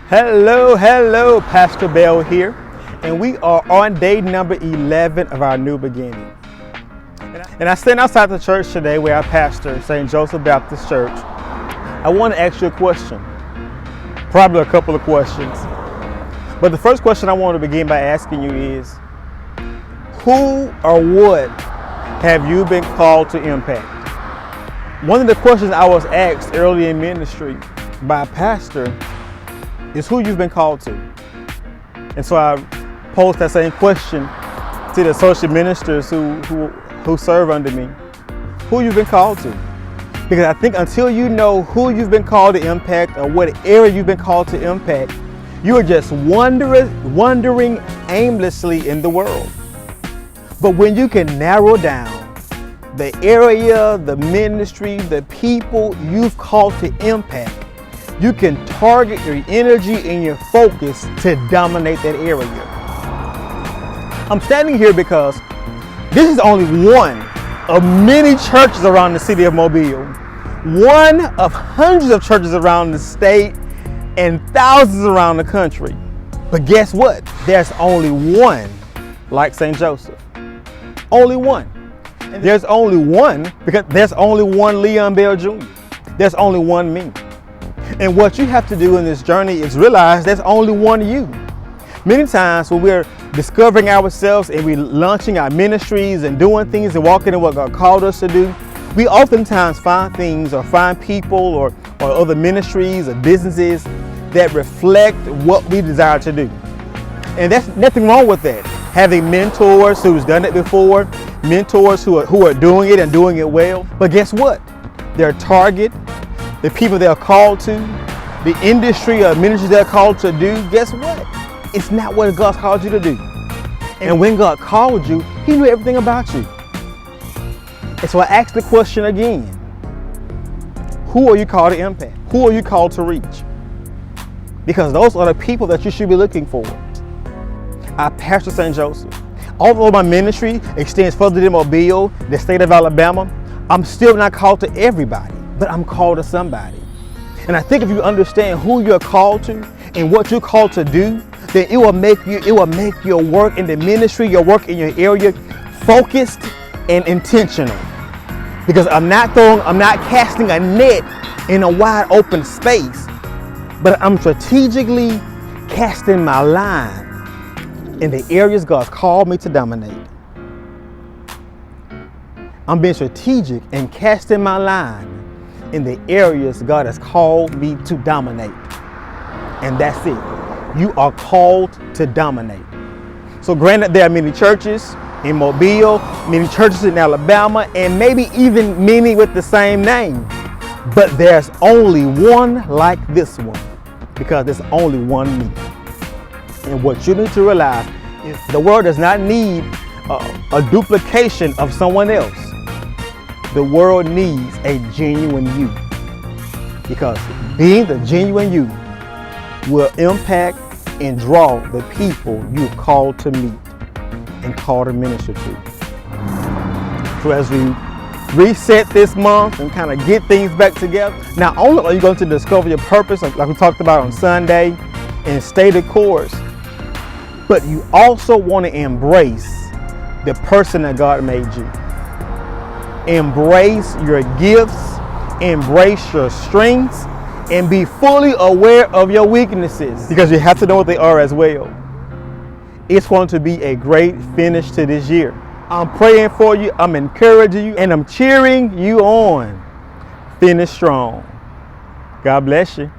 Hello, Pastor Bell here, and we are on day number 11 of our new beginning. And I stand outside the church today where I pastor, St. Joseph Baptist Church. I want to ask you a question, probably a couple of questions. But the first question I want to begin by asking you is, who or what have you been called to impact? One of the questions I was asked early in ministry by a pastor is who you've been called to. And so I posed that same question to the associate ministers who serve under me. Who you've been called to. Because I think until you know who you've been called to impact or what area you've been called to impact, you are just wandering aimlessly in the world. But when you can narrow down the area, the ministry, the people you've called to impact, you can target your energy and your focus to dominate that area. I'm standing here because this is only one of many churches around the city of Mobile, one of hundreds of churches around the state and thousands around the country. But guess what? There's only one like St. Joseph. Only one. And there's only one because there's only one Leon Bell Jr. There's only one me. And what you have to do in this journey is realize there's only one you. Many times when we're discovering ourselves and we're launching our ministries and doing things and walking in what God called us to do, we oftentimes find things or find people or other ministries or businesses that reflect what we desire to do. And there's nothing wrong with that. Having mentors who's done it before, mentors who are doing it and doing it well. But guess what? Their target, the people they're called to, the industry or ministry they're called to do, guess what? It's not what God called you to do. And when God called you, He knew everything about you. And so I asked the question again. Who are you called to impact? Who are you called to reach? Because those are the people that you should be looking for. I pastor St. Joseph. Although my ministry extends further than Mobile, the state of Alabama, I'm still not called to everybody, but I'm called to somebody. And I think if you understand who you're called to and what you're called to do, then it will make your work in the ministry, your work in your area, focused and intentional. Because I'm not casting a net in a wide open space, but I'm strategically casting my line in the areas God's called me to dominate. I'm being strategic and casting my line in the areas God has called me to dominate. And that's it. You are called to dominate. So granted, there are many churches in Mobile, many churches in Alabama, and maybe even many with the same name. But there's only one like this one, because there's only one me. And what you need to realize is the world does not need a duplication of someone else. The world needs a genuine you. Because being the genuine you will impact and draw the people you've called to meet and called to minister to. So as we reset this month and kind of get things back together, not only are you going to discover your purpose, like we talked about on Sunday, and stay the course, but you also want to embrace the person that God made you. Embrace your gifts, embrace your strengths, and be fully aware of your weaknesses, because you have to know what they are as well. It's going to be a great finish to this year. I'm praying for you, I'm encouraging you, and I'm cheering you on. Finish strong. God bless you.